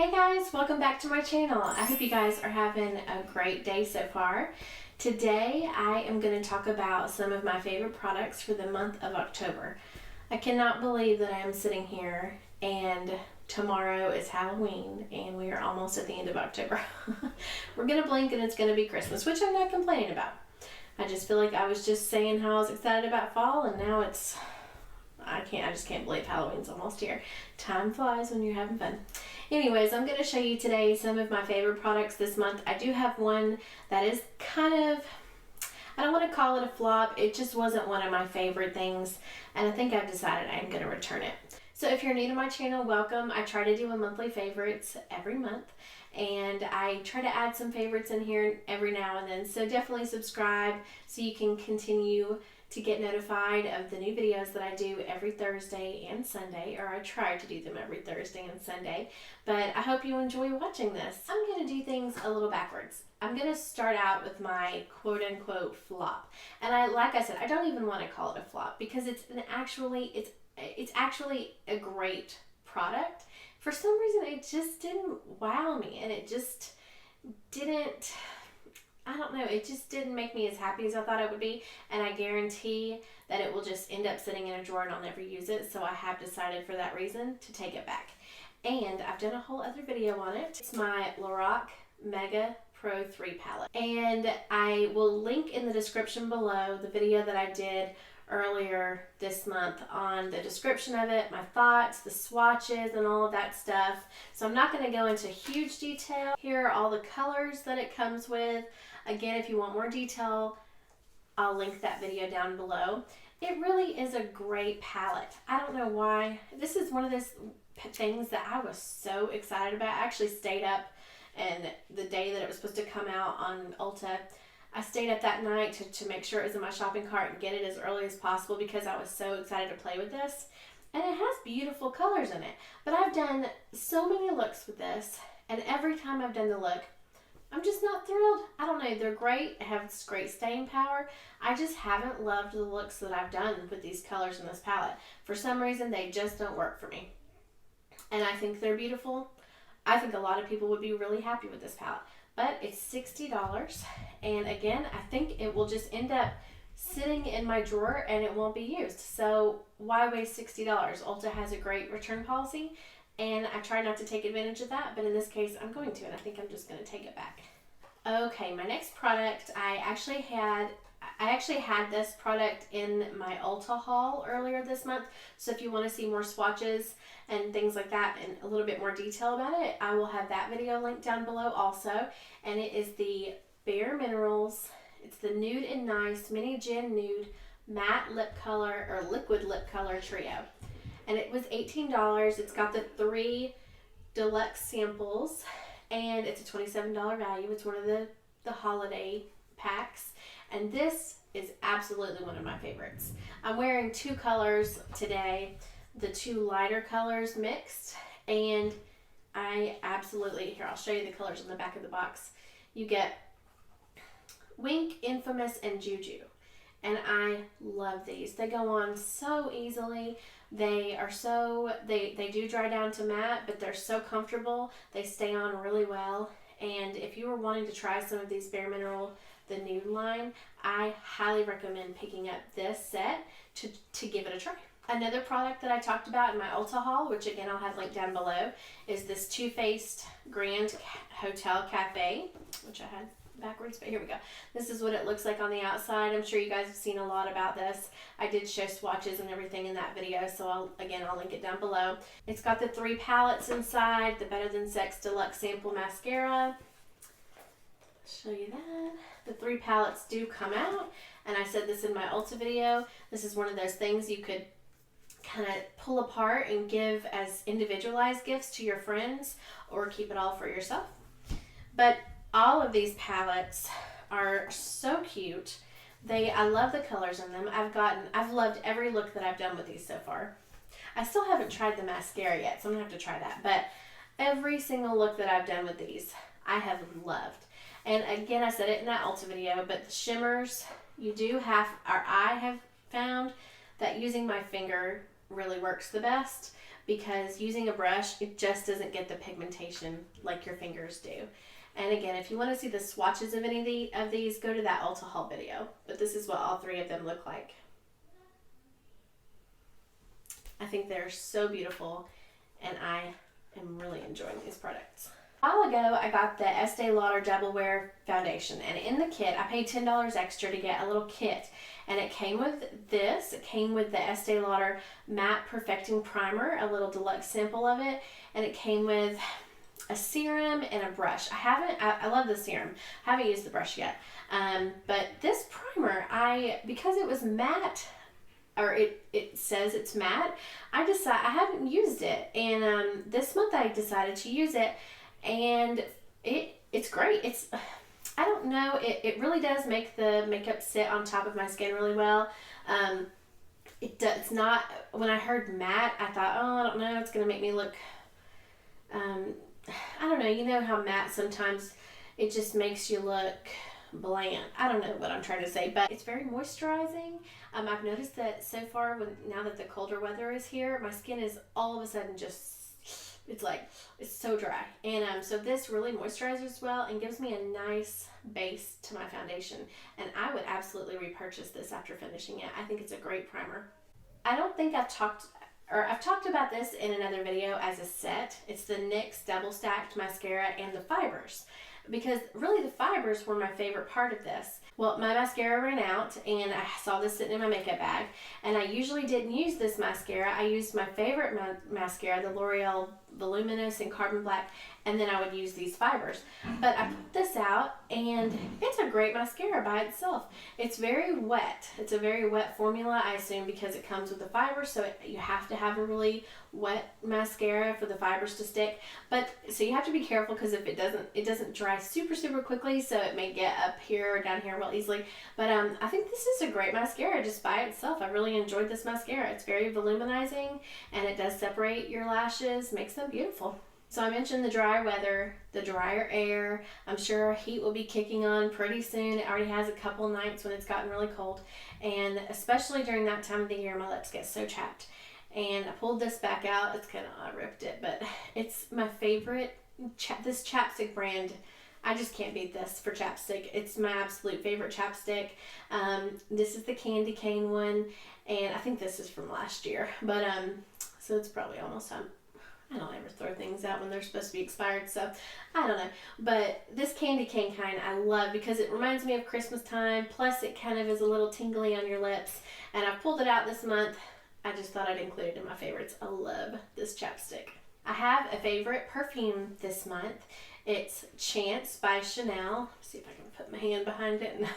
Hey guys, welcome back to my channel. I hope you guys are having a great day so far. Today I am going to talk about some of my favorite products for the month of October. I cannot believe that I am sitting here and tomorrow is Halloween and we are almost at the end of October. We're going to blink and it's going to be Christmas, which I'm not complaining about. I just feel like I was just saying how I was excited about fall and now it's I just can't believe Halloween's almost here. Time flies when you're having fun. Anyways, I'm going to show you today some of my favorite products this month. I do have one that is kind of, I don't want to call it a flop. It just wasn't one of my favorite things. And I think I've decided I'm going to return it. So if you're new to my channel, welcome. I try to do a monthly favorites every month. And I try to add some favorites in here every now and then. So definitely subscribe so you can continue to get notified of the new videos that I do every Thursday and Sunday, or I try to do them every Thursday and Sunday. But I hope you enjoy watching this. I'm going to do things a little backwards. I'm going to start out with my quote-unquote flop. And like I said, I don't even want to call it a flop because it's actually a great product. For some reason, it just didn't wow me, and it just didn't, I don't know, it just didn't make me as happy as I thought it would be, and I guarantee that it will just end up sitting in a drawer and I'll never use it, so I have decided for that reason to take it back. And I've done a whole other video on it. It's my LORAC Mega Pro 3 palette, and I will link in the description below the video that I did earlier this month on the description of it, my thoughts, the swatches, and all of that stuff. So I'm not going to go into huge detail. Here are all the colors that it comes with. Again, if you want more detail, I'll link that video down below. It really is a great palette. I don't know why. This is one of those things that I was so excited about. I actually stayed up, and the day that it was supposed to come out on Ulta, I stayed up that night to make sure it was in my shopping cart and get it as early as possible because I was so excited to play with this. And it has beautiful colors in it. But I've done so many looks with this, and every time I've done the look, I'm just not thrilled. I don't know, they're great, it has great staying power. I just haven't loved the looks that I've done with these colors in this palette. For some reason, they just don't work for me. And I think they're beautiful. I think a lot of people would be really happy with this palette. But it's $60, and again, I think it will just end up sitting in my drawer and it won't be used. So why waste $60? Ulta has a great return policy, and I try not to take advantage of that, but in this case, I'm going to, and I think I'm just going to take it back. Okay, my next product, I actually had this product in my Ulta haul earlier this month. So if you want to see more swatches and things like that and a little bit more detail about it, I will have that video linked down below also. And it is the Bare Minerals. It's the Nude and Nice Mini Gen Nude Matte Lip Color or Liquid Lip Color Trio. And it was $18. It's got the 3 deluxe samples, and it's a $27 value. It's one of the holiday packs. And this is absolutely one of my favorites. I'm wearing 2 colors today, the 2 lighter colors mixed, and I absolutely, here I'll show you the colors on the back of the box. You get Wink, Infamous, and Juju. And I love these. They go on so easily. They are so, they do dry down to matte, but they're so comfortable. They stay on really well. And if you were wanting to try some of these Bare Mineral, the nude line, I highly recommend picking up this set to give it a try. Another product that I talked about in my Ulta haul, which again I'll have linked down below, is this Too Faced Grand Hotel Cafe, which I had backwards, but here we go. This is what it looks like on the outside. I'm sure you guys have seen a lot about this. I did show swatches and everything in that video, so I'll link it down below. It's got the 3 palettes inside, the Better Than Sex Deluxe Sample Mascara. Show you that. The 3 palettes do come out, and I said this in my Ulta video. This is one of those things you could kind of pull apart and give as individualized gifts to your friends, or keep it all for yourself. But all of these palettes are so cute. I love the colors in them. I've loved every look that I've done with these so far. I still haven't tried the mascara yet, so I'm gonna have to try that. But every single look that I've done with these, I have loved. And again, I said it in that Ulta video, but the shimmers, I have found that using my finger really works the best. because using a brush, it just doesn't get the pigmentation like your fingers do. And again, if you want to see the swatches of any of these, go to that Ulta haul video. But this is what all three of them look like. I think they're so beautiful, and I am really enjoying these products. A while ago, I got the Estee Lauder Double Wear Foundation, and in the kit, I paid $10 extra to get a little kit, and it came with this. It came with the Estee Lauder Matte Perfecting Primer, a little deluxe sample of it, and it came with a serum and a brush. I love the serum. I haven't used the brush yet, but this primer, because it was matte, or it says it's matte, I hadn't used it, and this month I decided to use it, and it's great. I don't know, it really does make the makeup sit on top of my skin really well. It's not, when I heard matte, I thought, oh, I don't know, it's gonna make me look, I don't know, you know how matte sometimes it just makes you look bland. I don't know what I'm trying to say, but it's very moisturizing. I've noticed that so far, now that the colder weather is here, my skin is all of a sudden just, it's so dry. And so this really moisturizes well and gives me a nice base to my foundation. And I would absolutely repurchase this after finishing it. I think it's a great primer. I don't think I've talked about this in another video as a set. It's the NYX Double Stacked Mascara and the fibers, because really the fibers were my favorite part of this. Well, my mascara ran out, and I saw this sitting in my makeup bag, and I usually didn't use this mascara. I used my favorite mascara, the L'Oreal Voluminous in Carbon Black, and then I would use these fibers. But I put this out, and it's a great mascara by itself. It's very wet. It's a very wet formula, I assume, because it comes with the fibers, so you have to have a really wet mascara for the fibers to stick. But so you have to be careful, because if it doesn't dry super quickly, so it may get up here or down here real easily. But I think this is a great mascara just by itself. I really enjoyed this mascara. It's very voluminizing, and it does separate your lashes, makes them beautiful. So I mentioned the dry weather, the drier air. I'm sure heat will be kicking on pretty soon. It already has a couple nights when it's gotten really cold, and especially during that time of the year, my lips get so chapped. And I pulled this back out. It's kind of, I ripped it, but it's my favorite. This Chapstick brand, I just can't beat this for chapstick. It's my absolute favorite chapstick. This is the candy cane one, and I think this is from last year, but so it's probably almost time. I don't ever throw things out when they're supposed to be expired, so I don't know. But this candy cane kind I love because it reminds me of Christmas time, plus it kind of is a little tingly on your lips, and I've pulled it out this month. I just thought I'd include it in my favorites. I love this chapstick. I have a favorite perfume this month. It's Chance by Chanel. Let's see if I can put my hand behind it.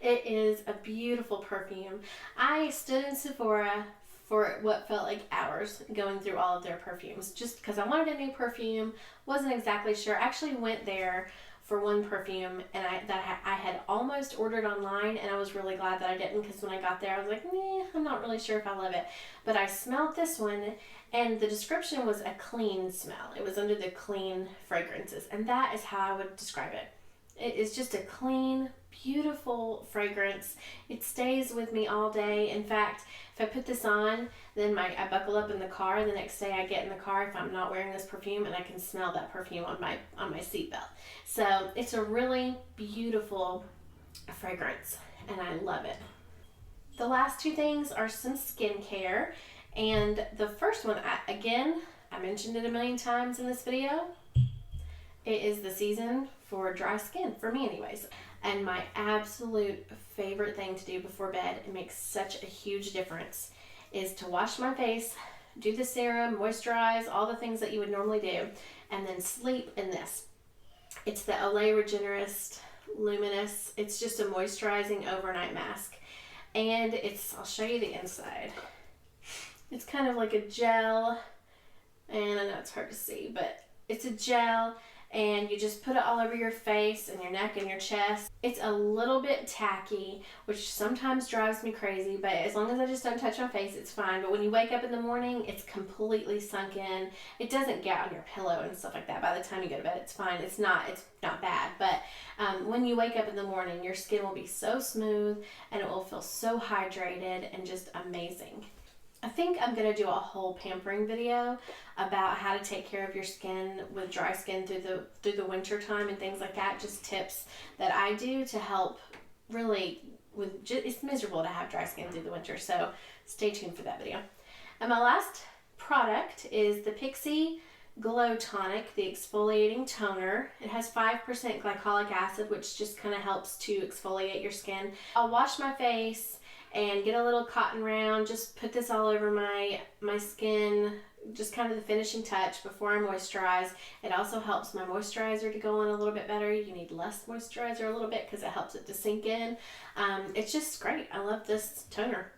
It is a beautiful perfume. I stood in Sephora for what felt like hours going through all of their perfumes just because I wanted a new perfume. Wasn't exactly sure. I actually went there for one perfume and I had almost ordered online, and I was really glad that I didn't, because when I got there I was like, I'm not really sure if I love it. But I smelled this one, and the description was a clean smell. It was under the clean fragrances, and that is how I would describe it. It is just a clean, beautiful fragrance. It stays with me all day. In fact, if I put this on, then I buckle up in the car, and the next day I get in the car if I'm not wearing this perfume, and I can smell that perfume on my seatbelt. So it's a really beautiful fragrance, and I love it. The last two things are some skincare, and the first one, I mentioned it a million times in this video. It is the season for dry skin, for me anyways. And my absolute favorite thing to do before bed, it makes such a huge difference, is to wash my face, do the serum, moisturize, all the things that you would normally do, and then sleep in this. It's the Olay Regenerist Luminous. It's just a moisturizing overnight mask. And I'll show you the inside. It's kind of like a gel, and I know it's hard to see, but it's a gel, and you just put it all over your face and your neck and your chest. It's a little bit tacky, which sometimes drives me crazy, but as long as I just don't touch my face, it's fine. But when you wake up in the morning, it's completely sunk in. It doesn't get on your pillow and stuff like that. By the time you go to bed, it's fine. It's not bad. But when you wake up in the morning, your skin will be so smooth, and it will feel so hydrated and just amazing. I think I'm going to do a whole pampering video about how to take care of your skin with dry skin through the winter time and things like that. Just tips that I do to help really it's miserable to have dry skin through the winter. So stay tuned for that video. And my last product is the Pixi Glow Tonic, the exfoliating toner. It has 5% glycolic acid, which just kind of helps to exfoliate your skin. I'll wash my face and get a little cotton round, just put this all over my skin, just kind of the finishing touch before I moisturize. It also helps my moisturizer to go on a little bit better. You need less moisturizer a little bit because it helps it to sink in. It's just great. I love this toner,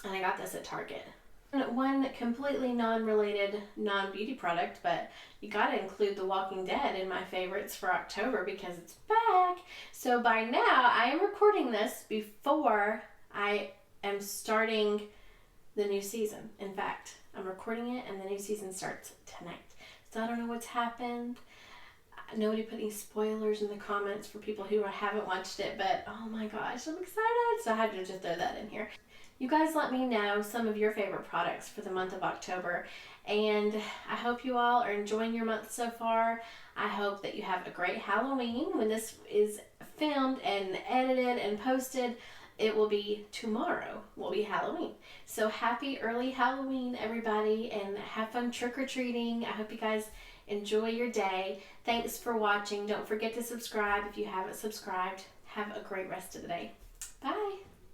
and I got this at Target. One completely non-related, non-beauty product, but you gotta include The Walking Dead in my favorites for October because it's back. So by now, I am recording this before I am starting the new season. In fact, I'm recording it and the new season starts tonight. So I don't know what's happened. Nobody put any spoilers in the comments for people who haven't watched it, but oh my gosh, I'm excited. So I had to just throw that in here. You guys let me know some of your favorite products for the month of October, and I hope you all are enjoying your month so far. I hope that you have a great Halloween. When this is filmed and edited and posted, it will be tomorrow, will be Halloween. So happy early Halloween, everybody, and have fun trick-or-treating. I hope you guys enjoy your day. Thanks for watching. Don't forget to subscribe if you haven't subscribed. Have a great rest of the day. Bye.